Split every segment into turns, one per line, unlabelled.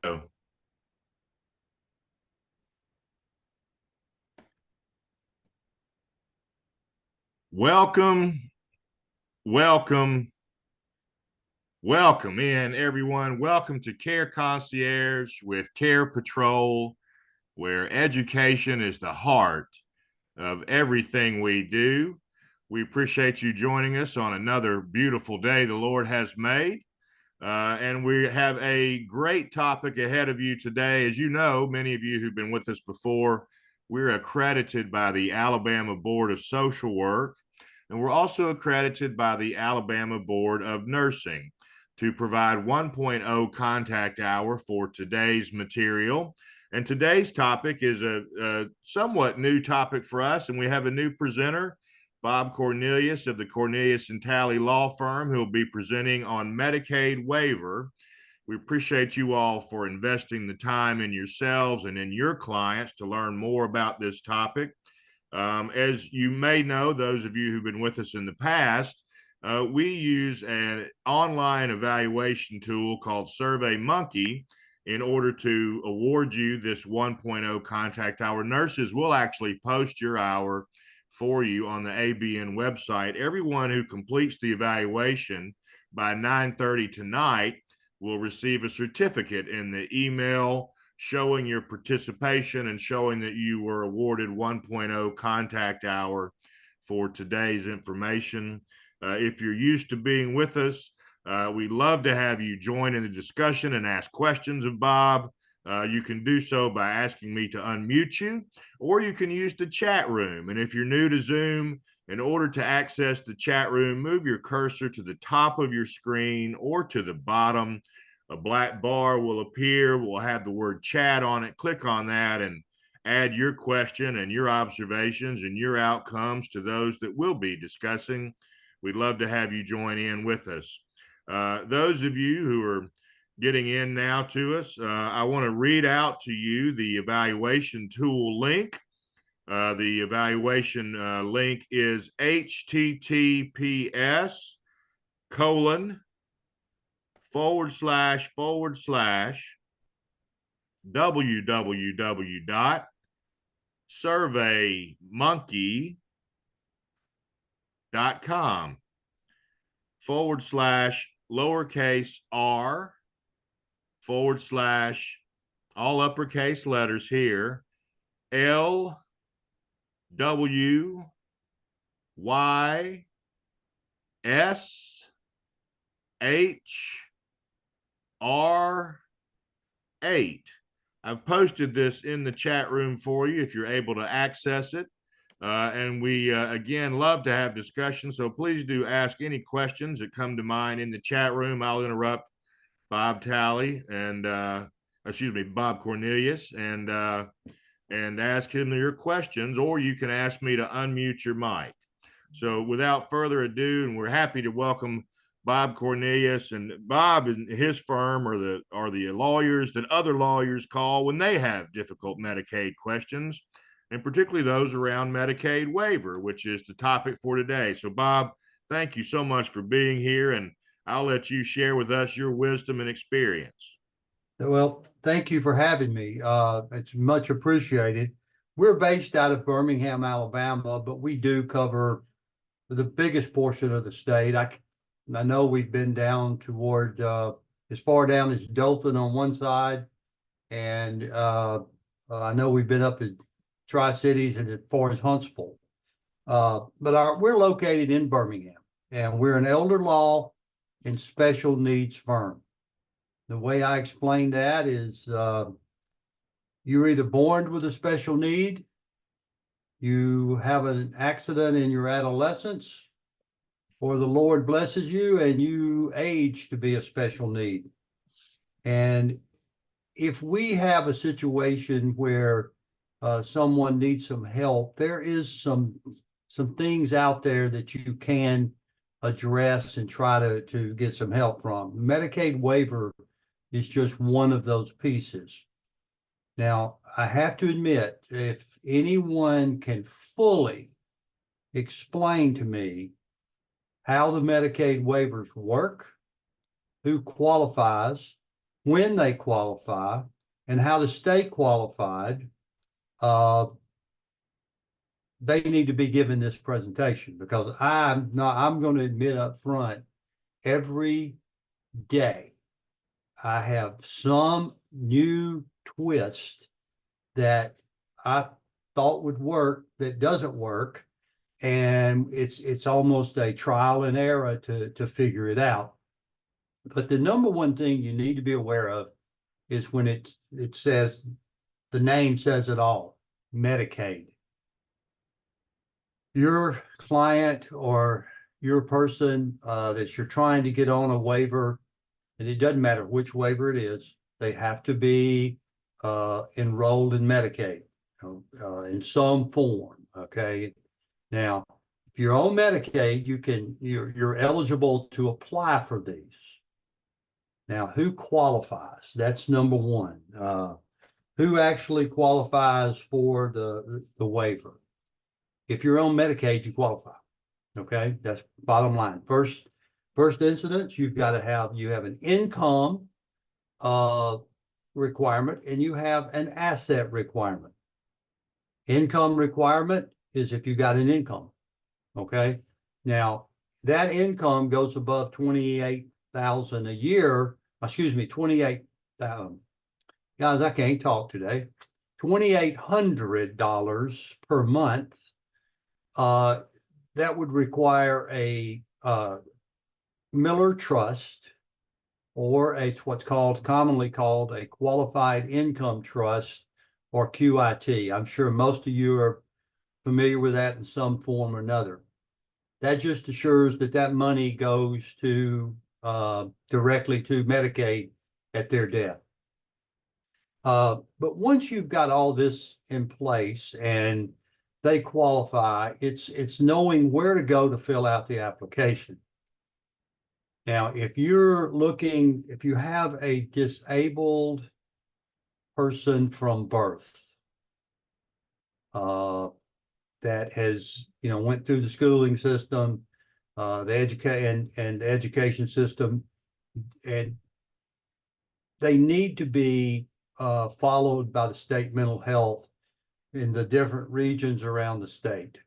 So, welcome, welcome, welcome in, everyone. Welcome to Care Concierge with Care Patrol, where education is the heart of everything we do. We appreciate you joining us on another beautiful day the Lord has made. And we have a great topic ahead of you today. As you know, many of you who've been with us before, we're accredited by the Alabama Board of Social Work, and we're also accredited by the Alabama Board of Nursing to provide 1.0 contact hour for today's material. And today's topic is a somewhat new topic for us, and we have a new presenter, Bob Cornelius of the Cornelius and Talley Law Firm, who will be presenting on Medicaid Waiver. We appreciate you all for investing the time in yourselves and in your clients to learn more about this topic. As you may know, those of you who've been with us in the past, we use an online evaluation tool called SurveyMonkey in order to award you this 1.0 contact hour. Nurses will actually post your hour for you on the ABN website. Everyone who completes the evaluation by 9:30 tonight will receive a certificate in the email showing your participation and showing that you were awarded 1.0 contact hour for today's information. If you're used to being with us, we'd love to have you join in the discussion and ask questions of Bob. You can do so by asking me to unmute you, or you can use the chat room. And if you're new to Zoom, in order to access the chat room, move your cursor to the top of your screen or to the bottom. A black bar will appear. We'll have the word chat on it. Click on that and add your question and your observations and your outcomes to those that we'll be discussing. We'd love to have you join in with us. Those of you who are getting in now to us, I want to read out to you the evaluation tool link. The evaluation link is https://www.surveymonkey.com/r/ all uppercase letters here, LWYSHR8. I've posted this in the chat room for you if you're able to access it. And we, again, love to have discussion. So please do ask any questions that come to mind in the chat room. I'll interrupt Bob Talley and, Bob Cornelius and ask him your questions, or you can ask me to unmute your mic. So without further ado, and we're happy to welcome Bob Cornelius. And Bob and his firm are the lawyers that other lawyers call when they have difficult Medicaid questions, and particularly those around Medicaid waiver, which is the topic for today. So Bob, thank you so much for being here, and I'll let you share with us your wisdom and experience.
Well, thank you for having me. It's much appreciated. We're based out of Birmingham, Alabama, but we do cover the biggest portion of the state. I know we've been down toward as far down as Dothan on one side, and I know we've been up at Tri-Cities and as far as Huntsville. But we're located in Birmingham, and we're an elder law and special needs firm. The way I explain that is you're either born with a special need, you have an accident in your adolescence, or the Lord blesses you and you age to be a special need. And if we have a situation where someone needs some help, there is some things out there that you can address and try to get some help from. Medicaid waiver is just one of those pieces. Now, I have to admit, if anyone can fully explain to me how the Medicaid waivers work, who qualifies, when they qualify, and how to stay qualified, they need to be given this presentation, because I'm going to admit up front, every day I have some new twist that I thought would work that doesn't work. And it's almost a trial and error to figure it out. But the number one thing you need to be aware of is when it says, the name says it all, Medicaid. Your client or your person that you're trying to get on a waiver, and it doesn't matter which waiver it is, they have to be enrolled in Medicaid in some form. Okay. Now, if you're on Medicaid, you're eligible to apply for these. Now, who qualifies? That's number one. Who actually qualifies for the waiver? If you're on Medicaid, you qualify. Okay, that's bottom line. First incidence, you have an income requirement, and you have an asset requirement. Income requirement is if you got an income. Okay, now that income goes above 28,000 a year. Excuse me, 28,000. Guys, I can't talk today. $2,800 per month. That would require a Miller Trust, or what's commonly called a Qualified Income Trust, or QIT. I'm sure most of you are familiar with that in some form or another. That just assures that money goes to directly to Medicaid at their death. But once you've got all this in place and they qualify, it's knowing where to go to fill out the application. Now, if you have a disabled person from birth that has, went through the schooling system, the education system, and they need to be followed by the state mental health in the different regions around the state.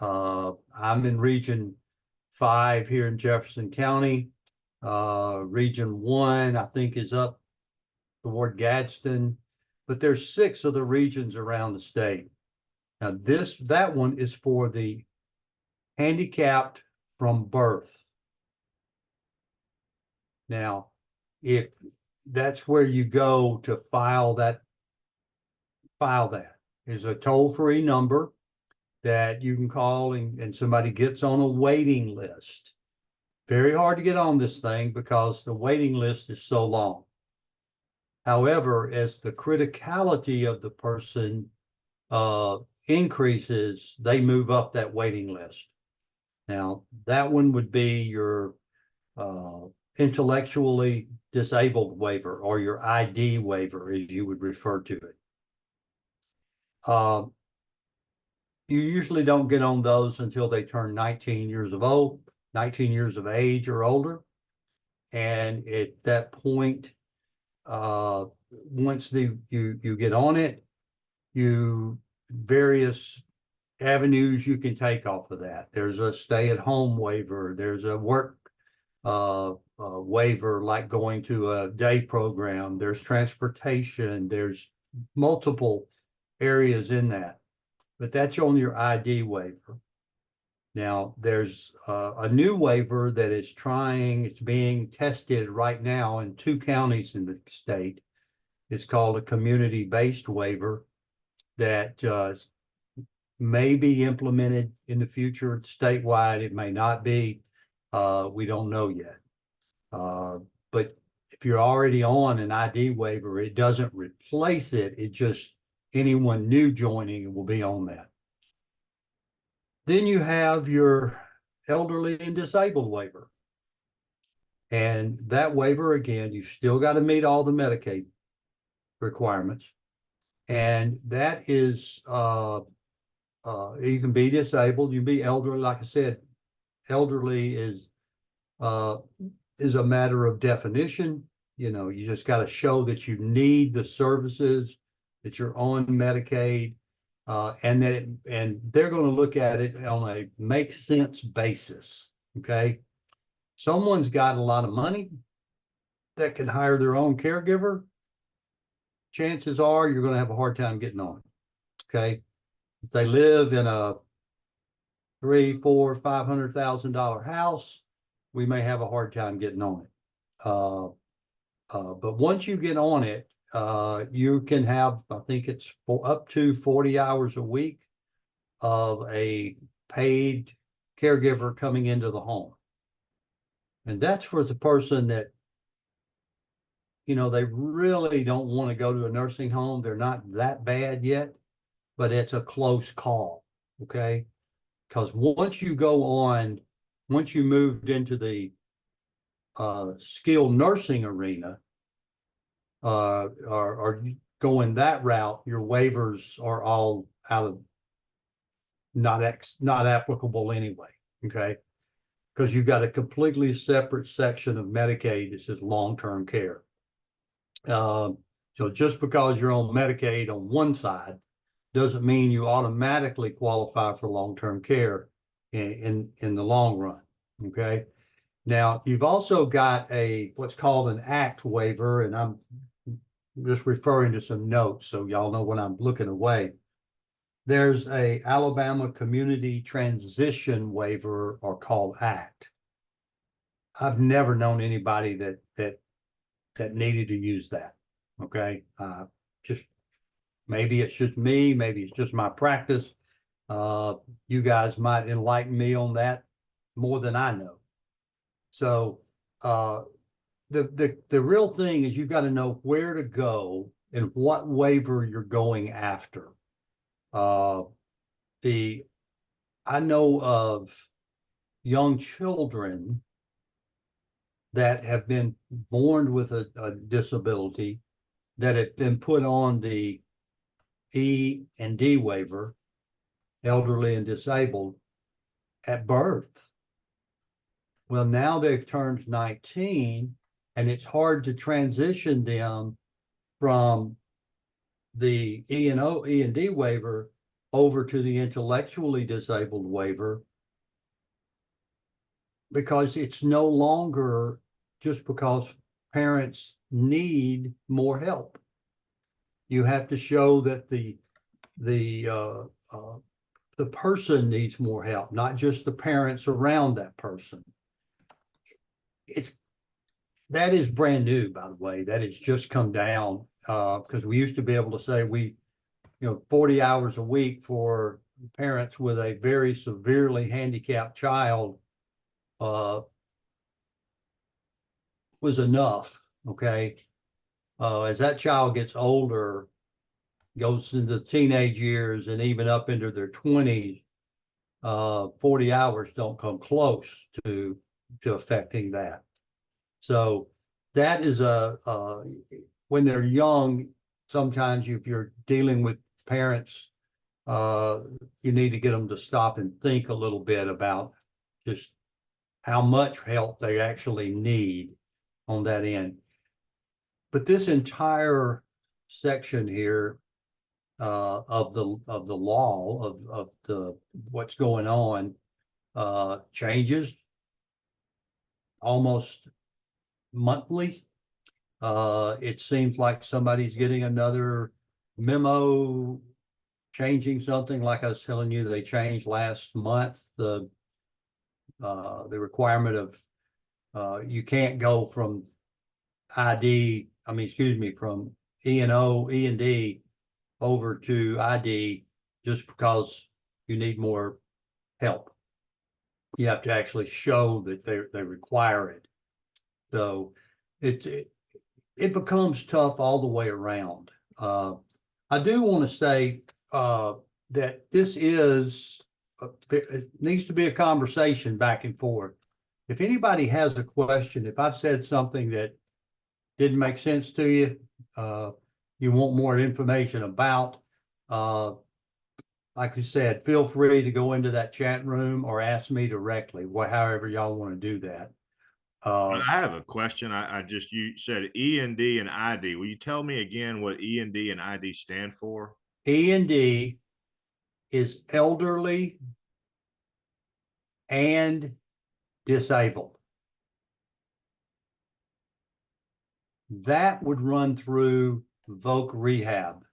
I'm in Region 5 here in Jefferson County. Region 1, I think, is up toward Gadsden, but there's 6 of the regions around the state. Now, that one is for the handicapped from birth. Now, if that's where you go to file that. There's a toll-free number that you can call, and somebody gets on a waiting list. Very hard to get on this thing because the waiting list is so long. However, as the criticality of the person increases, they move up that waiting list. Now, that one would be your intellectually disabled waiver, or your ID waiver, as you would refer to it. You usually don't get on those until they turn 19 years of age or older. And at that point, once you get on it, various avenues you can take off of that. There's a stay-at-home waiver. There's a work waiver, like going to a day program. There's transportation. There's multiple areas in that, but that's on your ID waiver. Now, there's a new waiver that it's being tested right now in 2 counties in the state. It's called a community-based waiver that may be implemented in the future statewide. It may not be. We don't know yet. But if you're already on an ID waiver, it doesn't replace it. It just, anyone new joining will be on that. Then you have your elderly and disabled waiver. And that waiver, again, you still got to meet all the Medicaid requirements. And that is, you can be disabled, you can be elderly. Like I said, elderly is a matter of definition. You just got to show that you need the services, that you're on Medicaid, and they're going to look at it on a make sense basis. Okay. Someone's got a lot of money that can hire their own caregiver. Chances are you're going to have a hard time getting on. Okay. If they live in a $300,000, $400,000, $500,000 house, we may have a hard time getting on it. But once you get on it, you can have, I think it's up to 40 hours a week of a paid caregiver coming into the home. And that's for the person that, they really don't want to go to a nursing home. They're not that bad yet, but it's a close call. Okay. Because once you moved into the skilled nursing arena, or going that route, your waivers are all out of not applicable anyway. Okay. Because you've got a completely separate section of Medicaid that says long-term care. So just because you're on Medicaid on one side doesn't mean you automatically qualify for long-term care in the long run. Okay. Now you've also got what's called an ACT waiver, and I'm just referring to some notes so y'all know when I'm looking away. There's a Alabama Community Transition Waiver, or called ACT. I've never known anybody that needed to use that. Okay. Just maybe it's just me, maybe it's just my practice. You guys might enlighten me on that more than I know. So the real thing is you've got to know where to go and what waiver you're going after. I know of young children that have been born with a disability that have been put on the E and D waiver, elderly and disabled, at birth. Well, now they've turned 19, and it's hard to transition them from the E and D waiver over to the intellectually disabled waiver, because it's no longer just because parents need more help. You have to show that the person needs more help, not just the parents around that person. That is brand new, by the way. That has just come down, because we used to be able to say 40 hours a week for parents with a very severely handicapped child was enough. Okay. As that child gets older, goes into teenage years and even up into their 20s, 40 hours don't come close to affecting that. So that is when they're young, sometimes if you're dealing with parents, you need to get them to stop and think a little bit about just how much help they actually need on that end. But this entire section here of the law of the what's going on changes almost monthly. It seems like somebody's getting another memo changing something. Like I was telling you, they changed last month the requirement of you can't go from from E and D over to ID just because you need more help. You have to actually show that they require it. So it becomes tough all the way around. I do want to say that this it needs to be a conversation back and forth. If anybody has a question, if I've said something that didn't make sense to you, you want more information about, like you said, feel free to go into that chat room or ask me directly, however y'all want to do that. Uh,
I have a question. I just, you said E&D and ID. Will you tell me again what E&D and ID stand for?
E&D is elderly and disabled. That would run through Voc Rehab.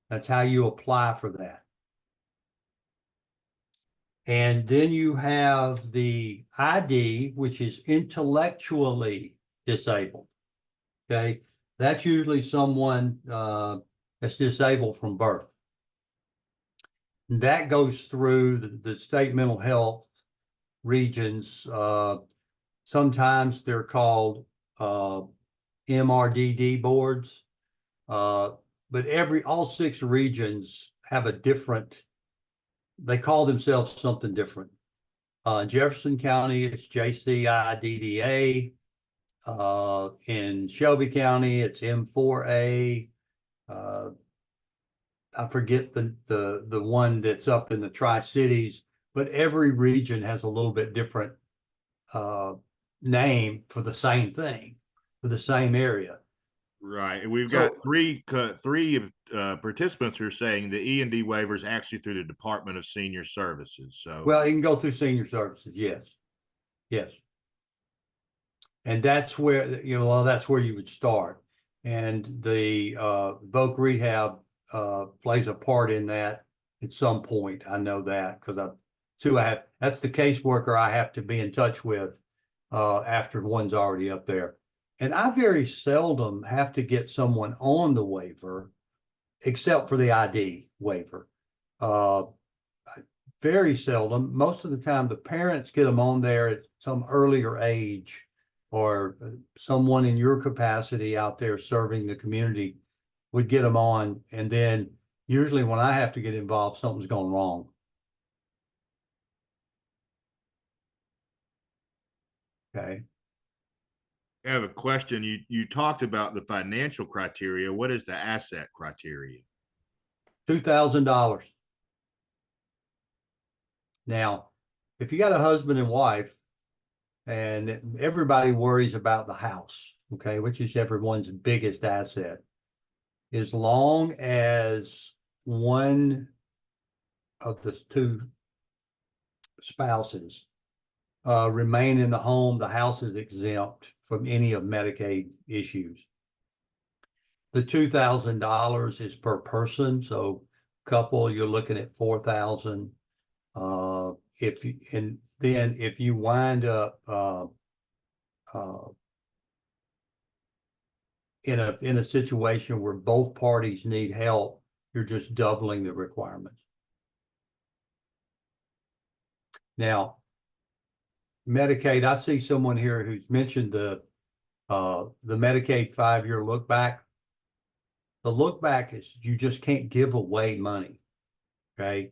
That's how you apply for that. And then you have the ID, which is intellectually disabled. Okay, that's usually someone that's disabled from birth. And that goes through the state mental health regions. Sometimes they're called MRDD boards, but all 6 regions have a different. They call themselves something different. Jefferson County, it's JCIDDA. In Shelby County, it's M4A. I forget the one that's up in the Tri-Cities, but every region has a little bit different name for the same thing, for the same area.
Right. And we've got three participants who are saying the E&D waiver is actually through the Department of Senior Services. So,
well, you can go through Senior Services. Yes. Yes. And that's where, that's where you would start. And the Voc Rehab plays a part in that at some point. I know that because that's the caseworker I have to be in touch with after one's already up there. And I very seldom have to get someone on the waiver, except for the ID waiver. Very seldom. Most of the time, the parents get them on there at some earlier age, or someone in your capacity out there serving the community would get them on. And then usually when I have to get involved, something's gone wrong. Okay.
I have a question. You talked about the financial criteria. What is the asset criteria?
$2,000. Now, if you got a husband and wife, and everybody worries about the house, okay, which is everyone's biggest asset, as long as one of the 2 spouses remain in the home, the house is exempt from any of Medicaid issues. The $2,000 is per person, so couple, you're looking at $4,000. If you wind up in a situation where both parties need help, you're just doubling the requirements. Now, Medicaid, I see someone here who's mentioned the Medicaid 5-year look back. The look back is you just can't give away money. Okay.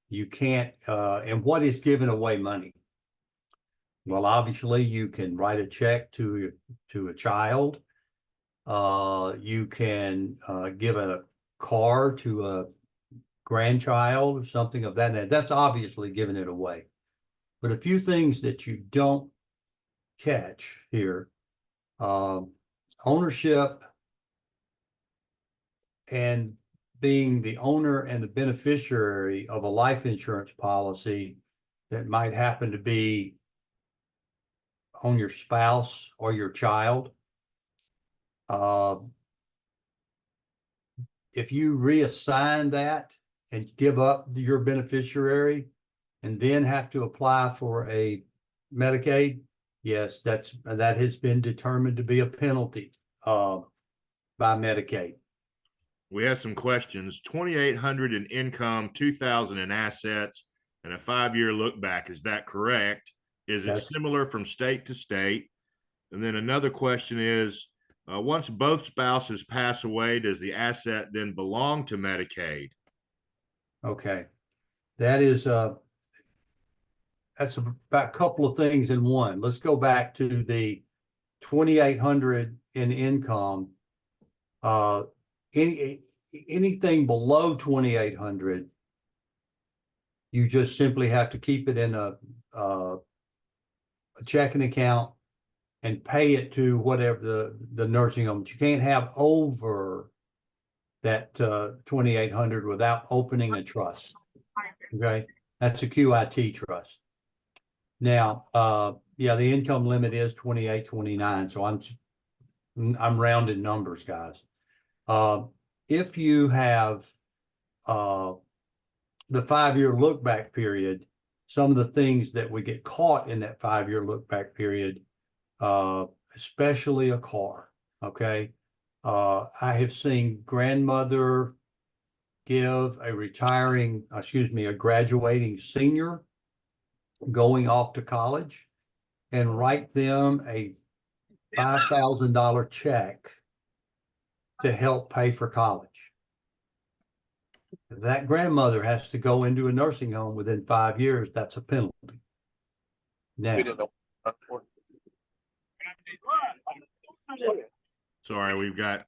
You can't, and what is giving away money? Well, obviously you can write a check to a child. You can give a car to a grandchild or something of that nature. That's obviously giving it away. But a few things that you don't catch here, ownership and being the owner and the beneficiary of a life insurance policy that might happen to be on your spouse or your child. If you reassign that and give up your beneficiary and then have to apply for a Medicaid, yes, that has been determined to be a penalty by Medicaid.
We have some questions. 2,800 in income, 2,000 in assets, and a 5-year look back. Is that correct? Is it similar from state to state? And then another question is, once both spouses pass away, does the asset then belong to Medicaid?
Okay, that's about a couple of things in one. Let's go back to the 2,800 in income. Anything below 2,800, you just simply have to keep it in a a checking account and pay it to whatever the nursing home. But you can't have over that 2,800 without opening a trust. Okay, that's a QIT trust. Now, yeah, the income limit is 2829. So I'm rounding numbers, guys. If you have the 5-year look back period, some of the things that we get caught in that 5-year look back period, especially a car. Okay. I have seen grandmother give a graduating senior going off to college and write them a $5,000 check to help pay for college. If that grandmother has to go into a nursing home within 5 years, that's a penalty. Now,
Sorry, we've got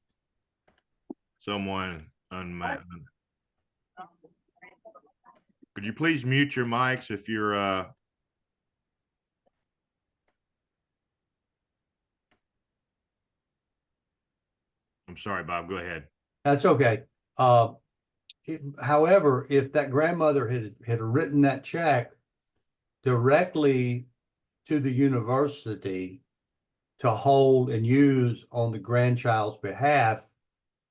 someone on. Could you please mute your mics if you're I'm sorry, Bob, go ahead.
that's okay. However, if that grandmother had written that check directly to the university to hold and use on the grandchild's behalf,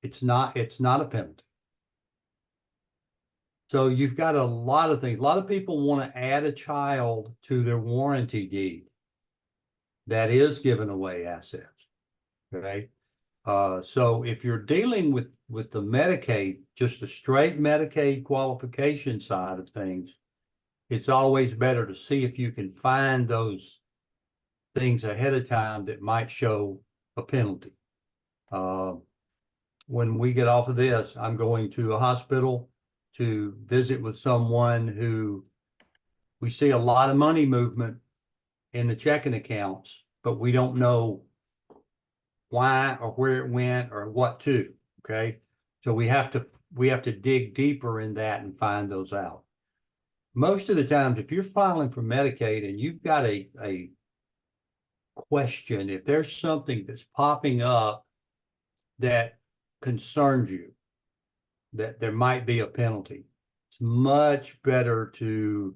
it's not a penalty. So you've got a lot of things. A lot of people want to add a child to their warranty deed. That is giving away assets. Okay. So if you're dealing with the Medicaid, just the straight Medicaid qualification side of things, it's always better to see if you can find those things ahead of time that might show a penalty. When we get off of this, I'm going to a hospital to visit with someone who we see a lot of money movement in the checking accounts, but we don't know why or where it went or what to. Okay. So we have to dig deeper in that and find those out. Most of the times, if you're filing for Medicaid and you've got a question, if there's something that's popping up that concerns you, that there might be a penalty, it's much better to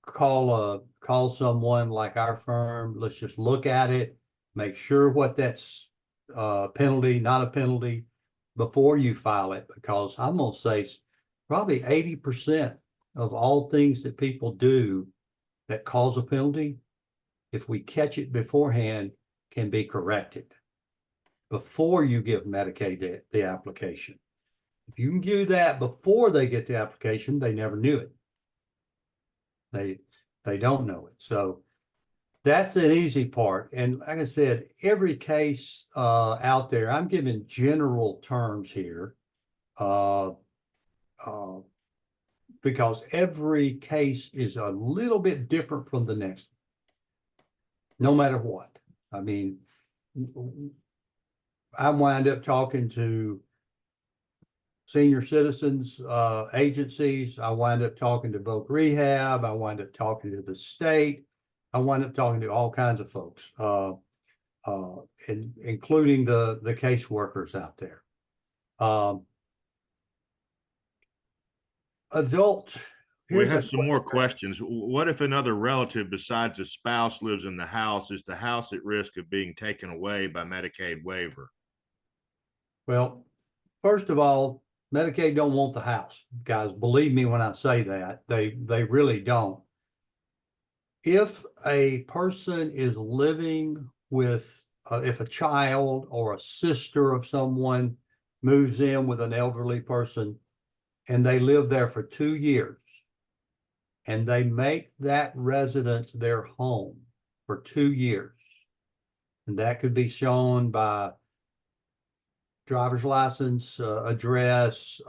call someone like our firm. Let's just look at it, make sure what that's penalty, not a penalty, before you file it, because I'm going to say probably 80% of all things that people do that cause a penalty, if we catch it beforehand, can be corrected before you give Medicaid the application. If you can do that before they get the application, they never knew it. They don't know it. So that's an easy part. And like I said, every case out there, I'm giving general terms here because every case is a little bit different from the next, no matter what. I mean, I wind up talking to senior citizens agencies. I wind up talking to Voc Rehab. I wind up talking to the state. I wind up talking to all kinds of folks, including the caseworkers out there. Adult.
We have some more questions. What if another relative besides a spouse lives in the house? Is the house at risk of being taken away by Medicaid waiver?
Well, first of all, Medicaid don't want the house, guys. Believe me when I say that. They really don't. If a person is living with, if a child or a sister of someone moves in with an elderly person and they live there for 2 years and they make that residence their home for 2 years, and that could be shown by driver's license, address,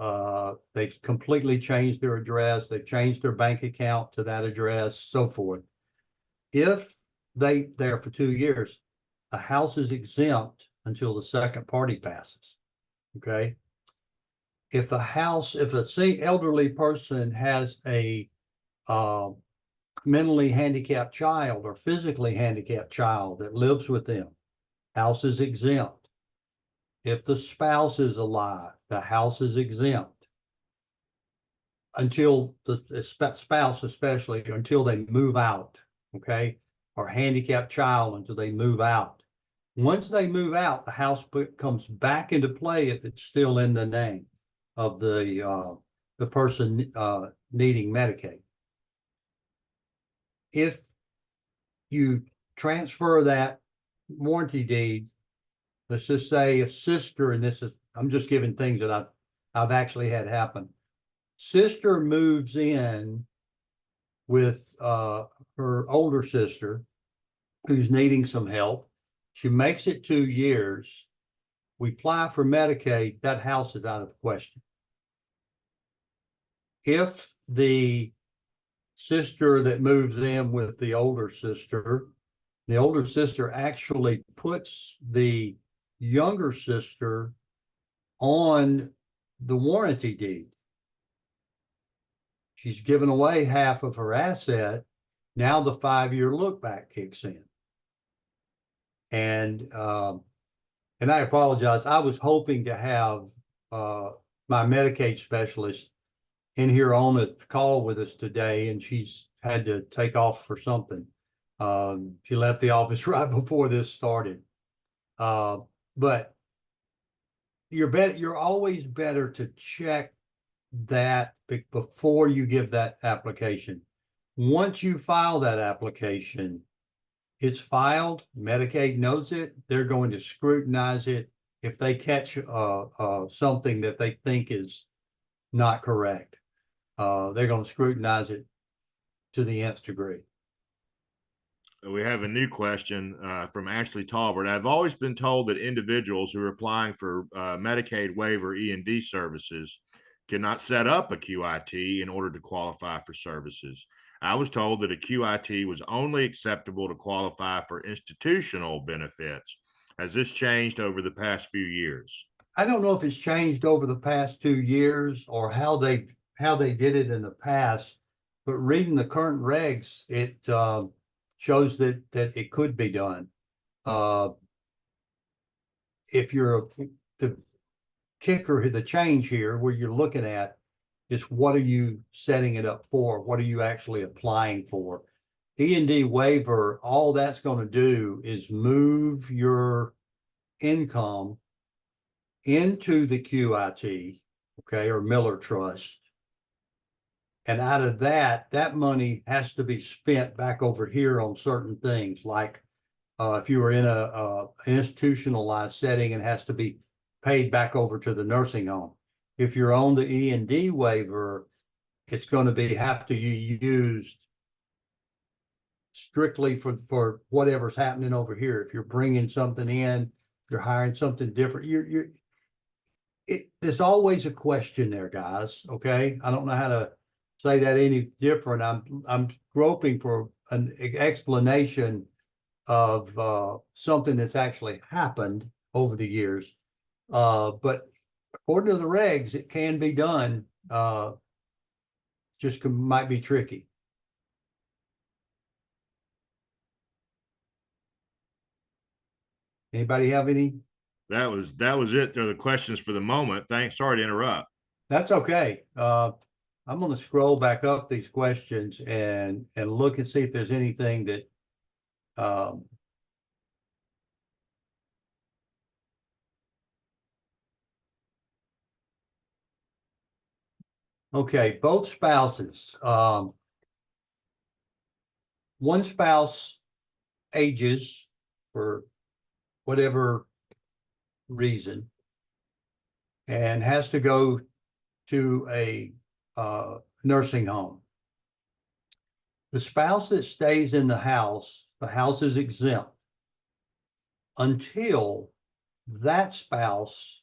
they've completely changed their address, they've changed their bank account to that address, so forth. If they're there for 2 years, the house is exempt until the second party passes. Okay. If a elderly person has a mentally handicapped child or physically handicapped child that lives with them, house is exempt. If the spouse is alive, the house is exempt until the spouse, especially until they move out, okay? Or handicapped child until they move out. Once they move out, the house comes back into play if it's still in the name of the person needing Medicaid. If you transfer that warranty deed, let's just say a sister, and this is, I'm just giving things that I've actually had happen. Sister moves in with her older sister who's needing some help. She makes it 2 years. We apply for Medicaid, that house is out of the question. If the sister that moves in with the older sister actually puts the younger sister on the warranty deed, she's given away half of her asset. Now the 5-year look back kicks in. And I apologize. I was hoping to have my Medicaid specialist in here on a call with us today, and she's had to take off for something. She left the office right before this started. But you're always better to check that before you give that application. Once you file that application, it's filed, Medicaid knows it, they're going to scrutinize it. If they catch something that they think is not correct, they're going to scrutinize it to the nth degree.
We have a new question from Ashley Talbert. I've always been told that individuals who are applying for Medicaid Waiver E&D services cannot set up a QIT in order to qualify for services. I was told that a QIT was only acceptable to qualify for institutional benefits. Has this changed over the past few years?
I don't know if it's changed over the past 2 years or how they did it in the past, but reading the current regs, it shows that it could be done. If you're the kicker, the change here, where you're looking at is what are you setting it up for? What are you actually applying for? E&D waiver, all that's going to do is move your income into the QIT, okay, or Miller Trust. And out of that money has to be spent back over here on certain things, like if you were in a institutionalized setting, it has to be paid back over to the nursing home. If you're on the E&D waiver, it's going to have to be used strictly for whatever's happening over here. If you're bringing something in, you're hiring something different. There's always a question there, guys. Okay, I don't know how to say that any different. I'm groping for an explanation of something that's actually happened over the years. But according to the regs, it can be done. Just might be tricky. Anybody have any?
That was it. They're the questions for the moment. Thanks. Sorry to interrupt.
That's okay. I'm going to scroll back up these questions and look and see if there's anything that okay, both spouses. One spouse ages for whatever reason and has to go to a nursing home. The spouse that stays in the house is exempt until that spouse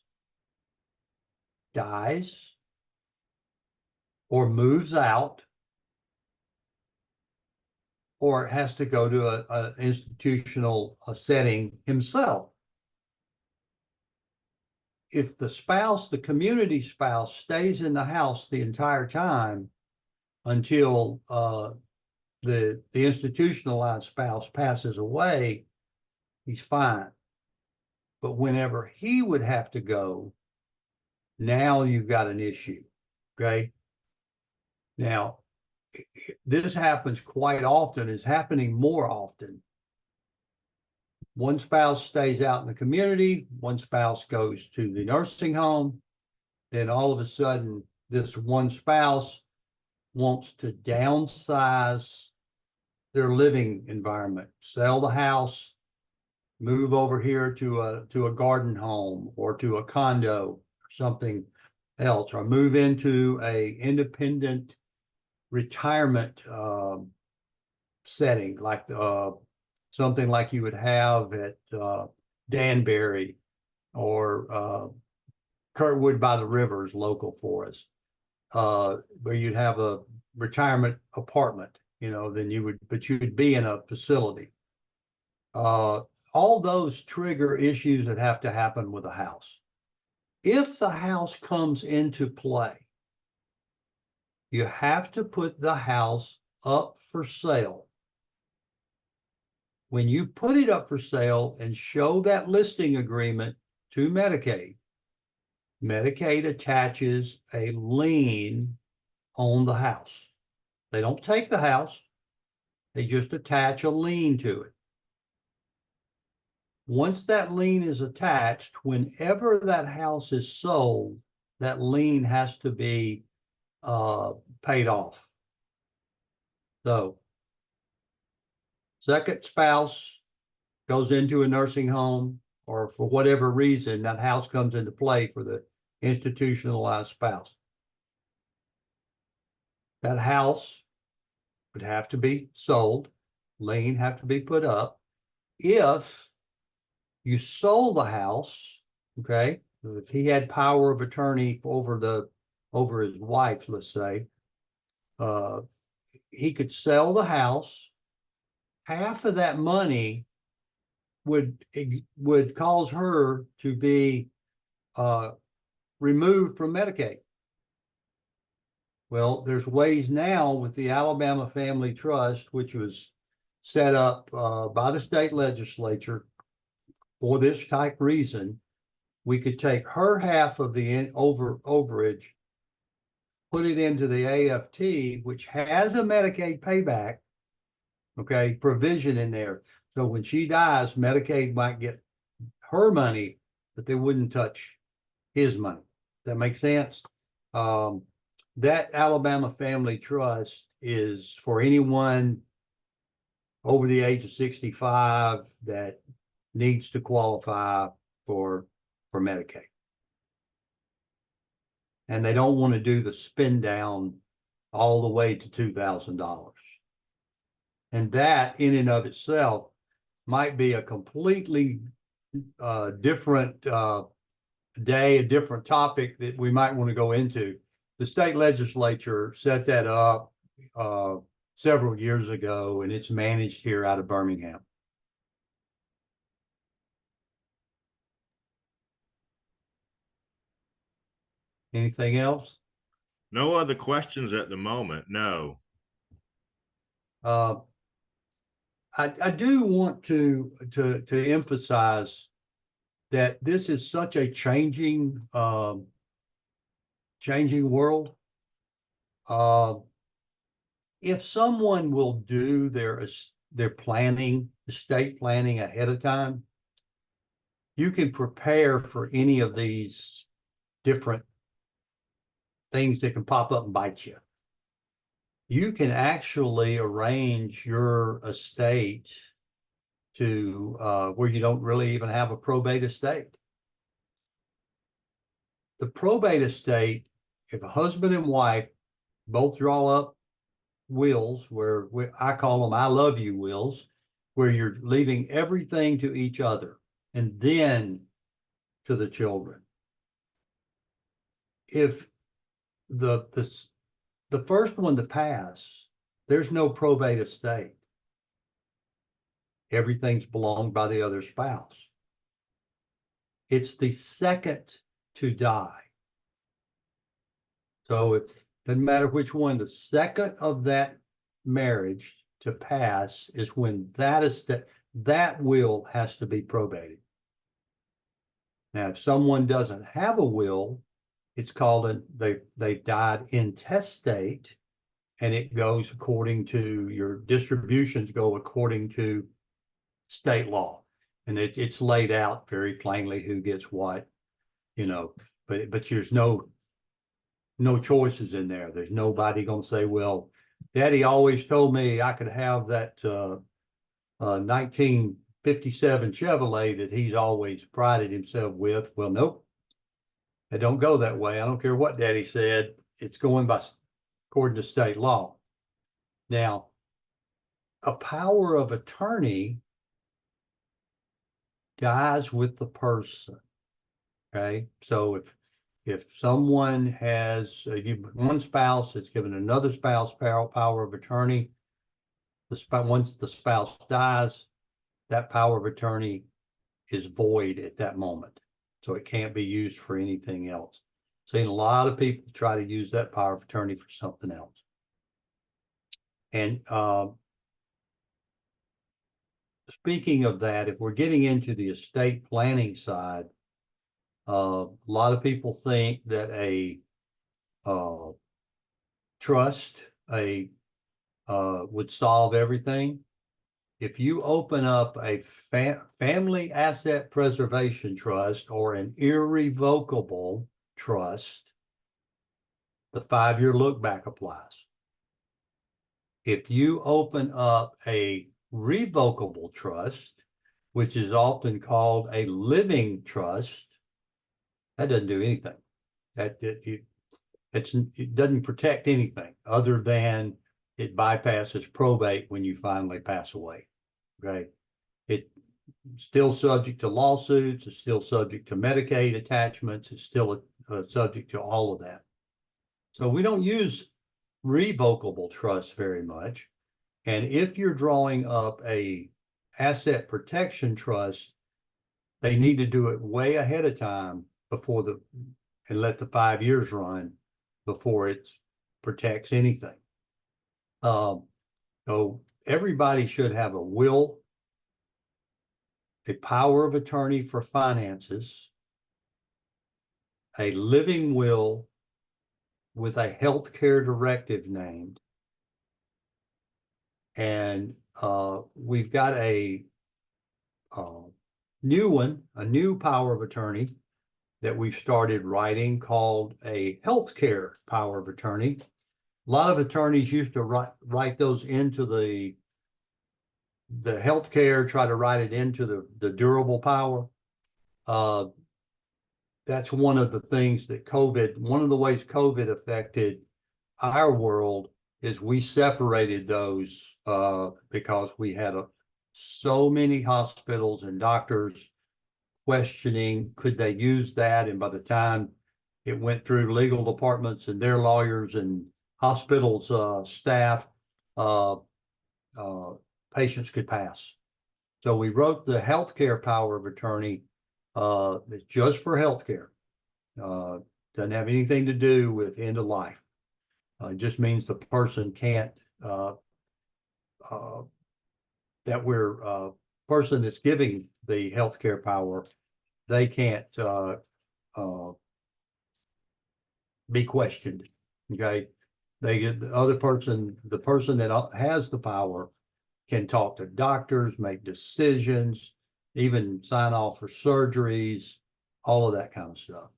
dies or moves out or has to go to an institutional setting himself. If the community spouse stays in the house the entire time until the institutionalized spouse passes away, he's fine. But whenever he would have to go, now you've got an issue. Okay. Now, this happens quite often, is happening more often. One spouse stays out in the community, one spouse goes to the nursing home. Then all of a sudden, this one spouse wants to downsize their living environment, sell the house, move over here to a garden home or to a condo or something else, or move into a independent retirement setting, like something like you would have at Danbury or Kurtwood by the River is local for us, where you'd have a retirement apartment, then you'd be in a facility. All those trigger issues that have to happen with a house. If the house comes into play, you have to put the house up for sale. When you put it up for sale and show that listing agreement to Medicaid, Medicaid attaches a lien on the house. They don't take the house, they just attach a lien to it. Once that lien is attached, whenever that house is sold, that lien has to be paid off. So, second spouse goes into a nursing home, or for whatever reason, that house comes into play for the institutionalized spouse. That house would have to be sold, lien have to be put up. If you sold the house, okay, if he had power of attorney over his wife, let's say, he could sell the house. Half of that money would cause her to be removed from Medicaid. Well, there's ways now with the Alabama Family Trust, which was set up by the state legislature for this type reason. We could take her half of the overage, put it into the AFT, which has a Medicaid payback, okay, provision in there. So when she dies, Medicaid might get her money, but they wouldn't touch his money. That makes sense? That Alabama Family Trust is for anyone over the age of 65 that needs to qualify for Medicaid. And they don't want to do the spin down all the way to $2,000. And that in and of itself might be a completely different day, a different topic that we might want to go into. The state legislature set that up several years ago, and it's managed here out of Birmingham. Anything else?
No other questions at the moment. No.
I do want to emphasize that this is such a changing world. If someone will do their planning, estate planning ahead of time, you can prepare for any of these different things that can pop up and bite you. You can actually arrange your estate to where you don't really even have a probate estate. The probate estate, if a husband and wife both draw up wills, where I call them I love you wills, where you're leaving everything to each other and then to the children. If the first one to pass, there's no probate estate. Everything's belonged by the other spouse. It's the second to die. So it doesn't matter which one, the second of that marriage to pass is when that will has to be probated. Now, if someone doesn't have a will, it's called they've died intestate, and it goes according to your distributions go according to state law, and it's laid out very plainly who gets what, but there's no choices in there. There's nobody gonna say, well, Daddy always told me I could have that 1957 Chevrolet that he's always prided himself with. Well, nope, it don't go that way. I don't care what Daddy said. It's going by according to state law. Now, a power of attorney dies with the person. Okay, so if someone has one spouse that's given another spouse power of attorney, once the spouse dies, that power of attorney is void at that moment, so it can't be used for anything else. Seen a lot of people try to use that power of attorney for something else. And speaking of that, if we're getting into the estate planning side, a lot of people think that a trust would solve everything. If you open up a family asset preservation trust or an irrevocable trust, the 5-year look back applies. If you open up a revocable trust, which is often called a living trust, that doesn't do anything. It doesn't protect anything other than it bypasses probate when you finally pass away. Okay, it's still subject to lawsuits. It's still subject to Medicaid attachments. It's still subject to all of that. So we don't use revocable trusts very much. And if you're drawing up a asset protection trust, they need to do it way ahead of time and let the 5 years run before it protects anything. So everybody should have a will, a power of attorney for finances, a living will with a healthcare directive named, and we've got a new power of attorney that we've started writing called a healthcare power of attorney. A lot of attorneys used to write those into the healthcare, try to write it into the durable power. That's one of the things that one of the ways COVID affected our world is we separated those because we had so many hospitals and doctors questioning, could they use that? And by the time it went through legal departments and their lawyers and hospitals staff, patients could pass. So we wrote the healthcare power of attorney that's just for healthcare. Doesn't have anything to do with end of life. It just means the person can't, person that's giving the healthcare power, they can't be questioned. Okay, they get the person that has the power can talk to doctors, make decisions, even sign off for surgeries, all of that kind of stuff.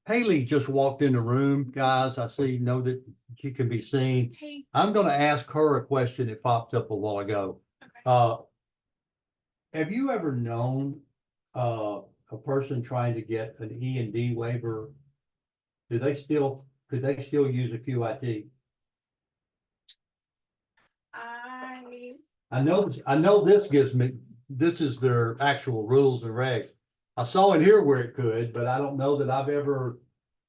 Haley just walked in the room, guys. I know that she can be seen.
Hey.
I'm going to ask her a question that popped up a while ago.
Okay.
Have you ever known a person trying to get an E&D waiver? Could they still use a QIT? I know this is their actual rules and regs. I saw in here where it could, but I don't know that I've ever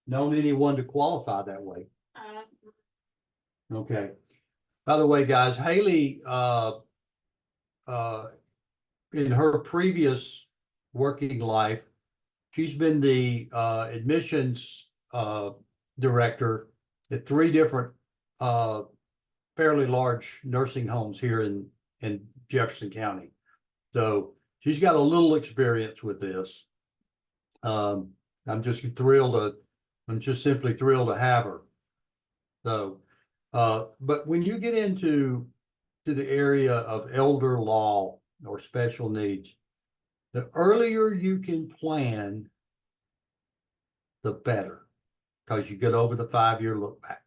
known anyone to qualify that way. Okay. By the way, guys, Haley, in her previous working life, she's been the admissions director at 3 different fairly large nursing homes here in Jefferson County. So she's got a little experience with this. I'm just simply thrilled to have her. So, but when you get into the area of elder law or special needs, the earlier you can plan, the better, because you get over the 5-year look back.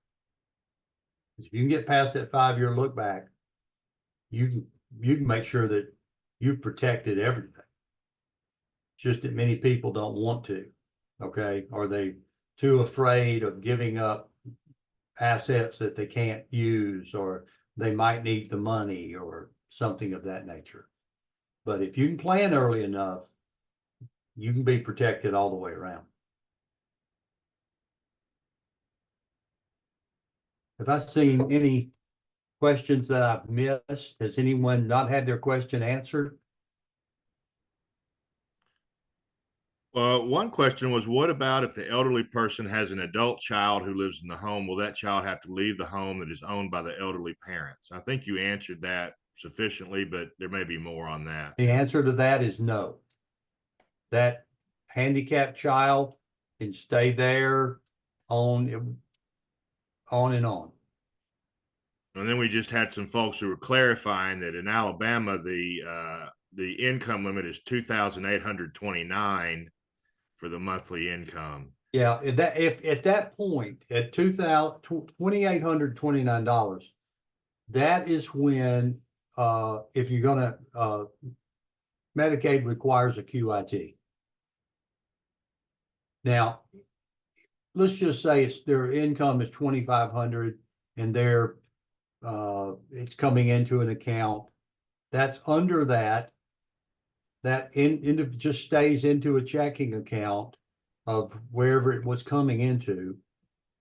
If you can get past that 5-year look back, you can make sure that you've protected everything. Just that many people don't want to, okay? Are they too afraid of giving up assets that they can't use, or they might need the money or something of that nature? But if you can plan early enough, you can be protected all the way around. Have I seen any questions that I've missed? Has anyone not had their question answered?
Well, one question was, what about if the elderly person has an adult child who lives in the home? Will that child have to leave the home that is owned by the elderly parents? I think you answered that sufficiently, but there may be more on that.
The answer to that is no. That handicapped child can stay there on and on.
And then we just had some folks who were clarifying that in Alabama, the income limit is $2,829 for the monthly income.
Yeah, if at that point at $2,829, that is when if you're gonna Medicaid requires a QIT. Now, let's just say their income is $2,500 and it's coming into an account that's under that just stays into a checking account of wherever it was coming into,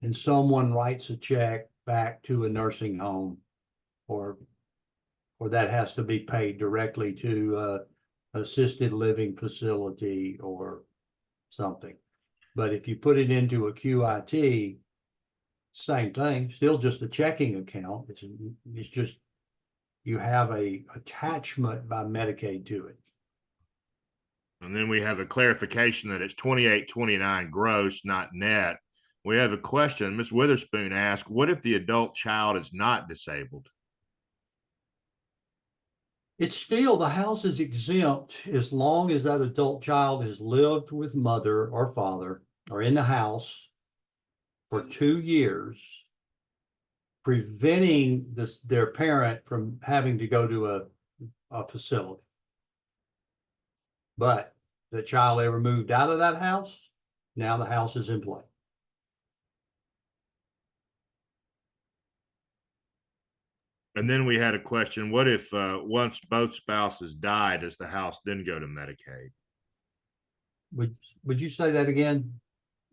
and someone writes a check back to a nursing home, or that has to be paid directly to assisted living facility or something. But if you put it into a QIT, same thing, still just a checking account. It's just you have a attachment by Medicaid to it.
And then we have a clarification that it's $2,829 gross, not net. We have a question. Ms. Witherspoon asked, what if the adult child is not disabled?
It's still, the house is exempt as long as that adult child has lived with mother or father or in the house for 2 years, preventing their parent from having to go to a facility. But the child ever moved out of that house, now the house is in play.
And then we had a question, what if once both spouses die, does the house then go to Medicaid?
Would you say that again?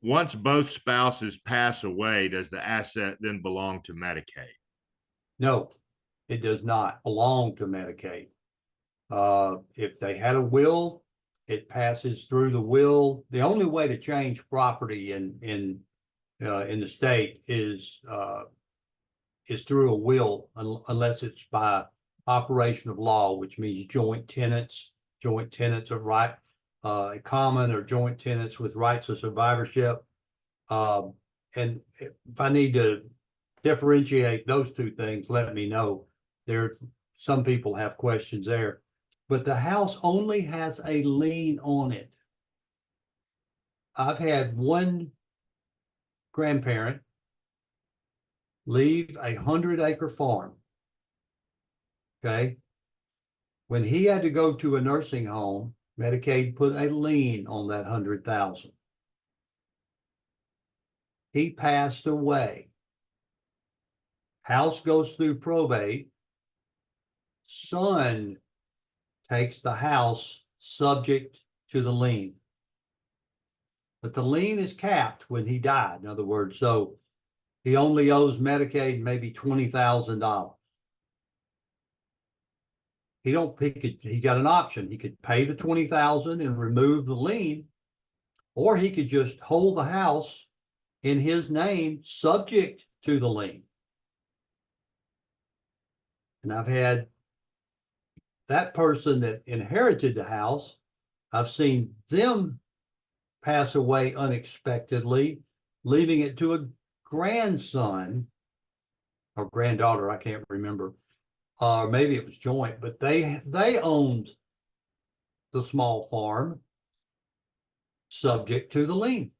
Once both spouses pass away, does the asset then belong to Medicaid?
No, it does not belong to Medicaid. If they had a will, it passes through the will. The only way to change property in the state is through a will, unless it's by operation of law, which means joint tenants of right, common or joint tenants with rights of survivorship. And if I need to differentiate those two things, let me know. Some people have questions there, but the house only has a lien on it. I've had one grandparent leave a 100-acre farm. Okay. When he had to go to a nursing home, Medicaid put a lien on that $100,000. He passed away. House goes through probate. Son takes the house subject to the lien. But the lien is capped when he died. In other words, so he only owes Medicaid maybe $20,000. He got an option. He could pay the $20,000 and remove the lien, or he could just hold the house in his name subject to the lien. And I've had that person that inherited the house, I've seen them pass away unexpectedly, leaving it to a grandson or granddaughter, I can't remember. Or maybe it was joint, but they owned the small farm subject to the lien.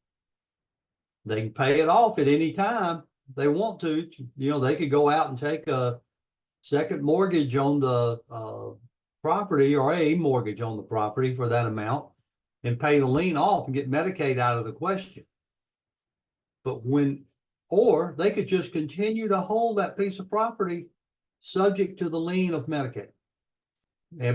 They can pay it off at any time they want to. They could go out and take a second mortgage on the property, or a mortgage on the property for that amount, and pay the lien off and get Medicaid out of the question. But or they could just continue to hold that piece of property subject to the lien of Medicaid.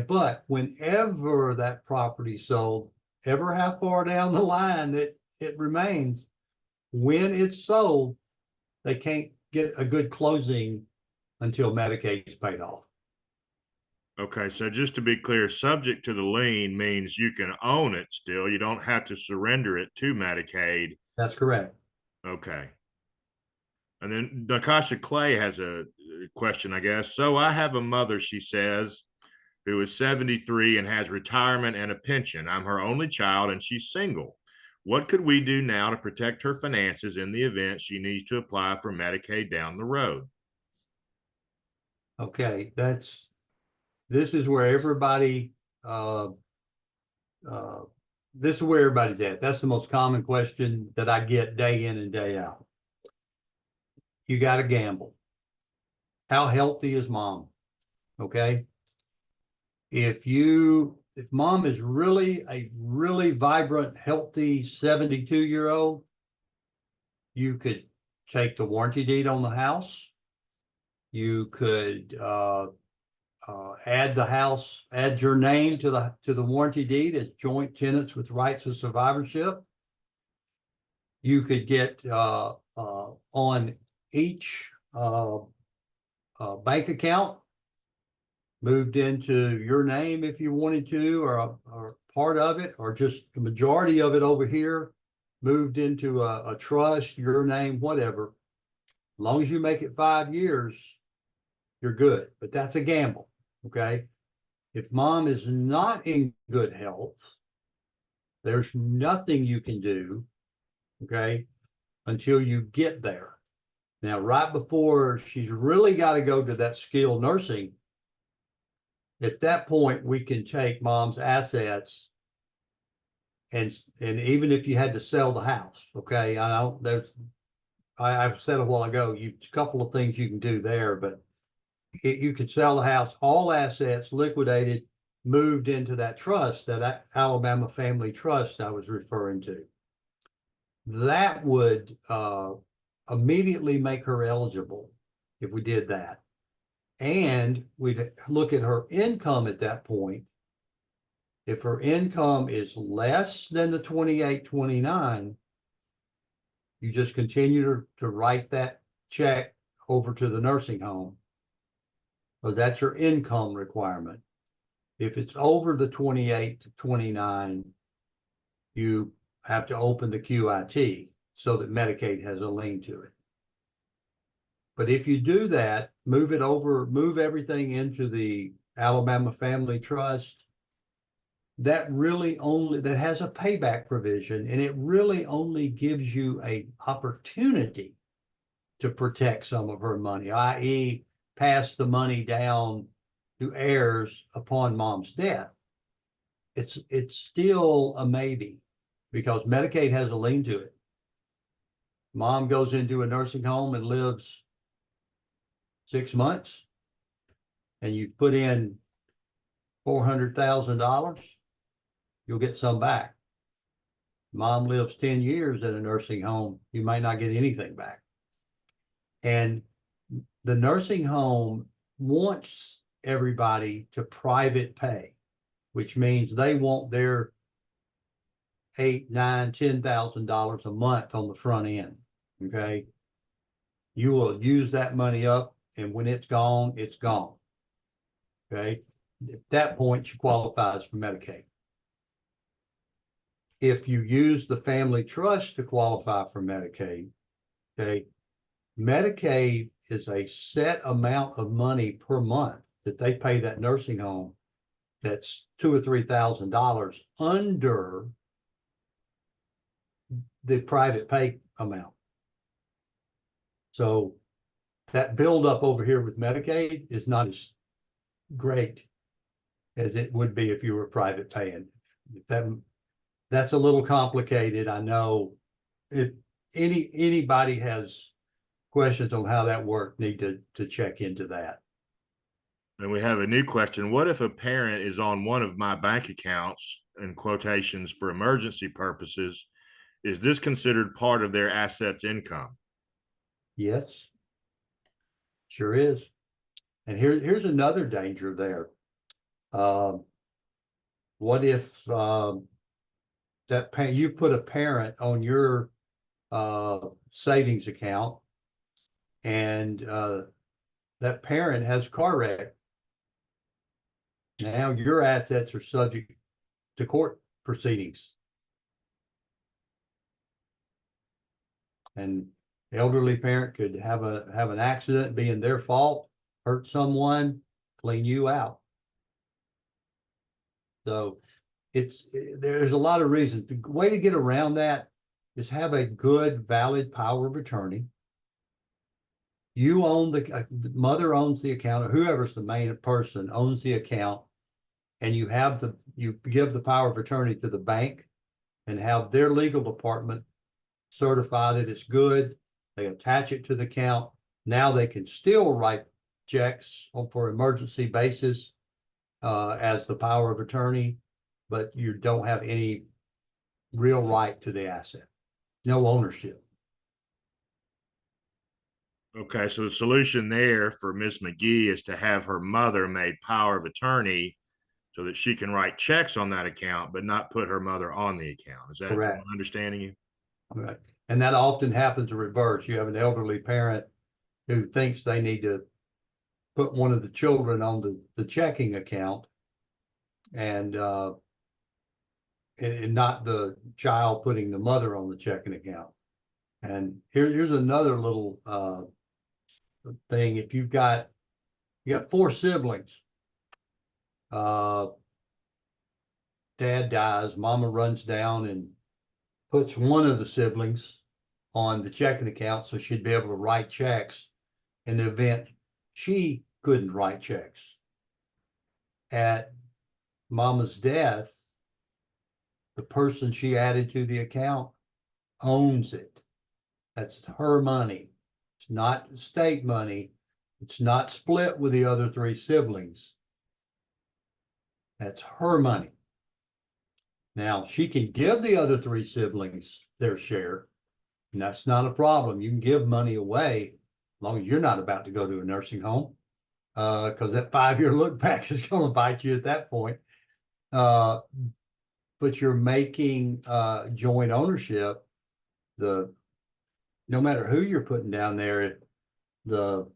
But whenever that property sold, ever how far down the line it remains, when it's sold, they can't get a good closing until Medicaid is paid off.
Okay, so just to be clear, subject to the lien means you can own it still. You don't have to surrender it to Medicaid.
That's correct.
Okay. And then Nakasha Clay has a question, I guess. So I have a mother, she says, who is 73 and has retirement and a pension. I'm her only child and she's single. What could we do now to protect her finances in the event she needs to apply for Medicaid down the road?
Okay, this is where everybody this is where everybody's at. That's the most common question that I get day in and day out. You got to gamble. How healthy is mom? Okay. If mom is really a really vibrant, healthy 72-year-old, you could take the warranty deed on the house. You could add your name to the warranty deed as joint tenants with rights of survivorship. You could get on each bank account moved into your name if you wanted to, or part of it, or just the majority of it over here moved into a trust, your name, whatever. As long as you make it 5 years, you're good. But that's a gamble. Okay. If mom is not in good health, there's nothing you can do, okay, until you get there. Now, right before she's really got to go to that skilled nursing, at that point, we can take mom's assets, and even if you had to sell the house, okay, I've said a while ago, a couple of things you can do there, but you could sell the house, all assets liquidated, moved into that trust, that Alabama Family Trust I was referring to. That would immediately make her eligible if we did that. And we'd look at her income at that point. If her income is less than the 2829, you just continue to write that check over to the nursing home. So that's your income requirement. If it's over the 28 to 29, you have to open the QIT so that Medicaid has a lien to it. But if you do that, move everything into the Alabama Family Trust, that has a payback provision, and it really only gives you an opportunity to protect some of her money, i.e., pass the money down to heirs upon mom's death. It's still a maybe, because Medicaid has a lien to it. Mom goes into a nursing home and lives 6 months, and you put in $400,000, you'll get some back. Mom lives 10 years in a nursing home, you might not get anything back. And the nursing home wants everybody to private pay, which means they want their $8,000, $9,000, $10,000 a month on the front end. Okay. You will use that money up, and when it's gone, it's gone. Okay. At that point, she qualifies for Medicaid. If you use the family trust to qualify for Medicaid, okay, Medicaid is a set amount of money per month that they pay that nursing home that's $2,000 or $3,000 under the private pay amount. So that buildup over here with Medicaid is not as great as it would be if you were private paying. That's a little complicated. I know anybody has questions on how that worked need to check into that.
And we have a new question. What if a parent is on one of my bank accounts, in quotations, for emergency purposes? Is this considered part of their assets income?
Yes, sure is. And here's another danger there. What if that you put a parent on your savings account, and that parent has a car wreck? Now your assets are subject to court proceedings. And the elderly parent could have an accident, being their fault, hurt someone, clean you out. So there's a lot of reasons. The way to get around that is have a good, valid power of attorney. You own the mother owns the account, or whoever's the main person owns the account, and you give the power of attorney to the bank and have their legal department certify that it's good. They attach it to the account. Now they can still write checks for emergency basis as the power of attorney, but you don't have any real right to the asset, no ownership.
Okay, so the solution there for Miss McGee is to have her mother made power of attorney so that she can write checks on that account, but not put her mother on the account. Is that
correct?
I'm understanding you?
Right. And that often happens in reverse. You have an elderly parent who thinks they need to put one of the children on the checking account, and not the child putting the mother on the checking account. And here's another little thing. If you got 4 siblings, dad dies, mama runs down and puts one of the siblings on the checking account so she'd be able to write checks in the event she couldn't write checks. At mama's death, the person she added to the account owns it. That's her money. It's not state money. It's not split with the other 3 siblings. That's her money. Now, she can give the other 3 siblings their share, and that's not a problem. You can give money away as long as you're not about to go to a nursing home, because that 5-year look back is going to bite you at that point. But you're making joint ownership. No matter who you're putting down there, the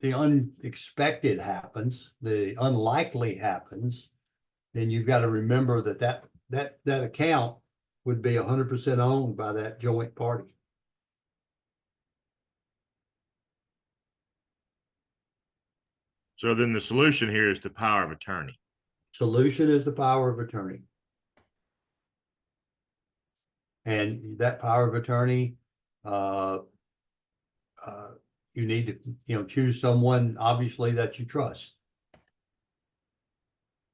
unexpected happens, the unlikely happens, then you've got to remember that account would be 100% owned by that joint party.
So then the solution here is the power of attorney.
Solution is the power of attorney. And that power of attorney, you need to choose someone, obviously, that you trust.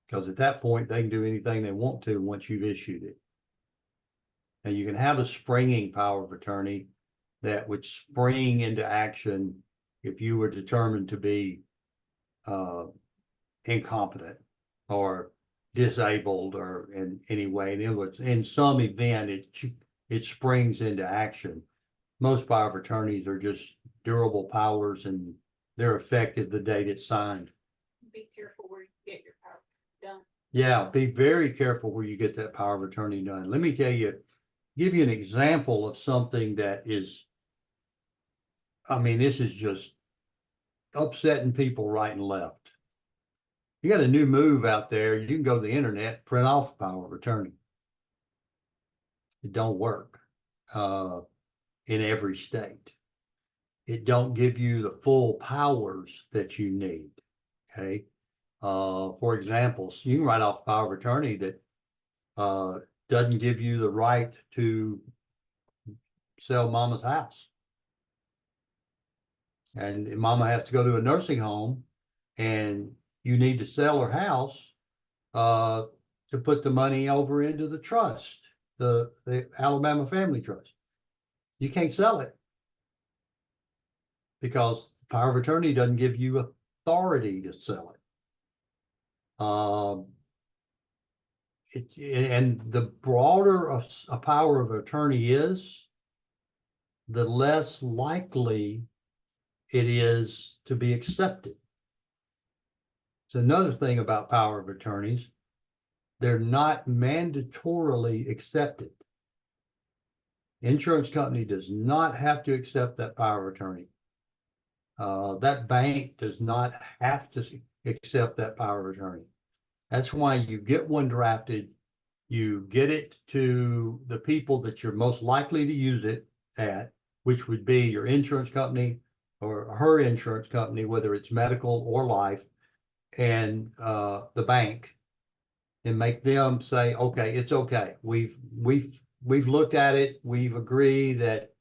Because at that point, they can do anything they want to once you've issued it. And you can have a springing power of attorney that would spring into action if you were determined to be incompetent or disabled or in any way. In other words, in some event, it springs into action. Most power of attorneys are just durable powers, and they're effective the date it's signed.
Be careful where you get your power done.
Yeah, be very careful where you get that power of attorney done. Let me give you an example of something that is, this is just upsetting people right and left. You got a new move out there, you can go to the internet, print off power of attorney. It don't work in every state. it don't give you the full powers that you need. Okay. For example, so you can write off power of attorney that doesn't give you the right to sell mama's house. And mama has to go to a nursing home and you need to sell her house to put the money over into the trust, the Alabama Family Trust. You can't sell it because power of attorney doesn't give you authority to sell it. And the broader a power of attorney is, the less likely it is to be accepted. It's another thing about power of attorneys. They're not mandatorily accepted. Insurance company does not have to accept that power of attorney. That bank does not have to accept that power of attorney. That's why you get one drafted, you get it to the people that you're most likely to use it at, which would be your insurance company or her insurance company, whether it's medical or life, and the bank, and make them say, okay, it's okay. We've looked at it. We've agreed that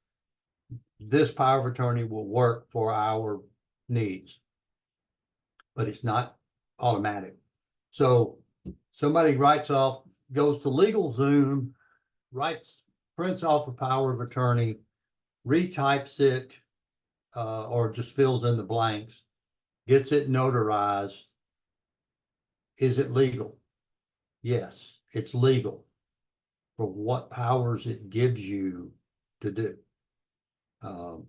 this power of attorney will work for our needs, but it's not automatic. So somebody goes to LegalZoom, prints off a power of attorney, retypes it, or just fills in the blanks, gets it notarized. Is it legal? Yes, it's legal for what powers it gives you to do. The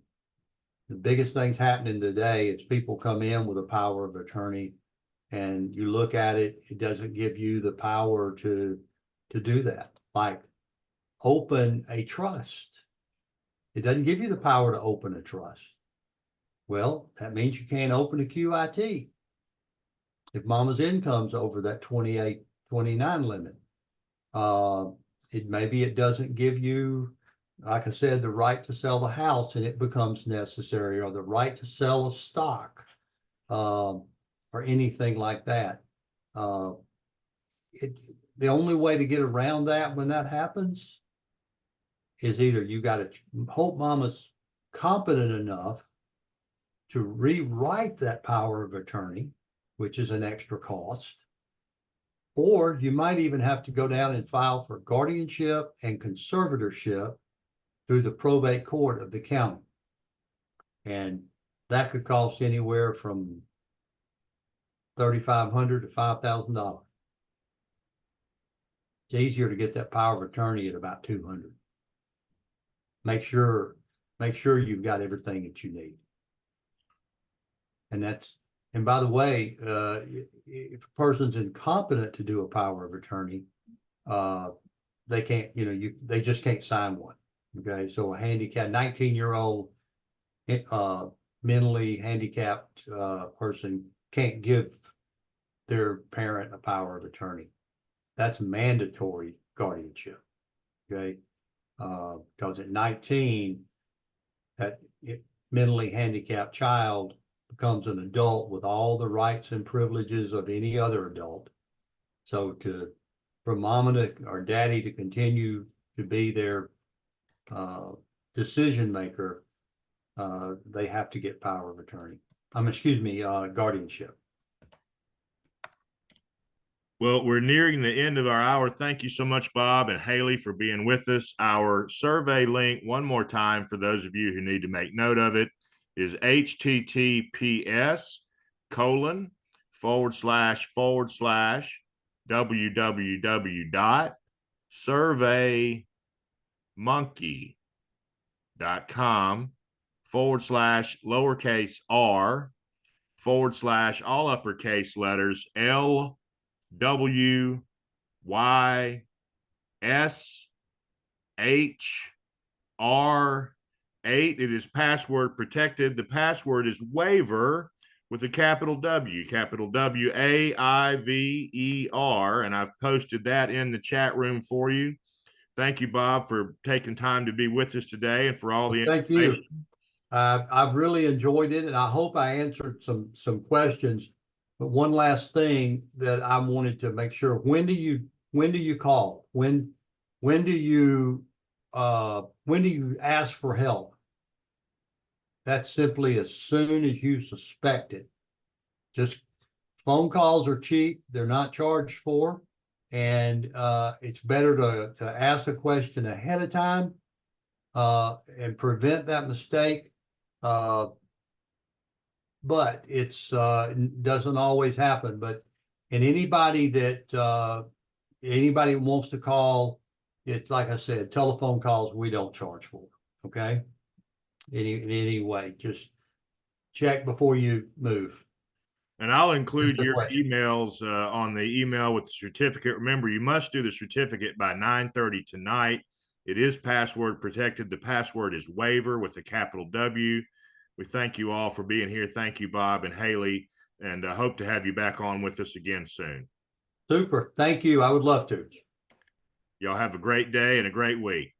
biggest things happening today is people come in with a power of attorney and you look at it, it doesn't give you the power to do that. Like open a trust. It doesn't give you the power to open a trust. Well, that means you can't open a QIT if mama's income's over that 28, 29 limit. Maybe it doesn't give you, like I said, the right to sell the house and it becomes necessary, or the right to sell a stock, or anything like that. The only way to get around that when that happens is either you got to hope mama's competent enough to rewrite that power of attorney, which is an extra cost, or you might even have to go down and file for guardianship and conservatorship through the probate court of the county. And that could cost anywhere from $3,500 to $5,000. It's easier to get that power of attorney at about $200. Make sure you've got everything that you need. And by the way, if a person's incompetent to do a power of attorney, they can't, they just can't sign one. Okay, so a 19-year-old mentally handicapped person can't give their parent a power of attorney. That's mandatory guardianship. Okay, because at 19, that mentally handicapped child becomes an adult with all the rights and privileges of any other adult. So for mama or daddy to continue to be their decision maker, they have to get power of attorney. Guardianship.
Well, we're nearing the end of our hour. Thank you so much, Bob and Haley, for being with us. Our survey link, one more time for those of you who need to make note of it, is https://www.surveymonkey.com/r/ all uppercase letters LWYSHR8. It is password protected. The password is waiver with a capital W, capital WAIVER, and I've posted that in the chat room for you. Thank you, Bob, for taking time to be with us today and for all the
Thank
information.
you. I've really enjoyed it, and I hope I answered some questions. But one last thing that I wanted to make sure: when do you call? When do you ask for help? That's simply as soon as you suspect it. Just phone calls are cheap; they're not charged for, and it's better to ask a question ahead of time and prevent that mistake. But it's doesn't always happen. But and anybody that anybody wants to call, it's like I said, telephone calls we don't charge for. Okay, in any way, just check before you move.
And I'll include
Just a
your
question.
emails on the email with the certificate. Remember, you must do the certificate by 9:30 tonight. It is password protected. The password is waiver with a capital W. We thank you all for being here. Thank you, Bob and Haley, and I hope to have you back on with us again soon.
Super. Thank you. I would love to.
Y'all have a great day and a great week.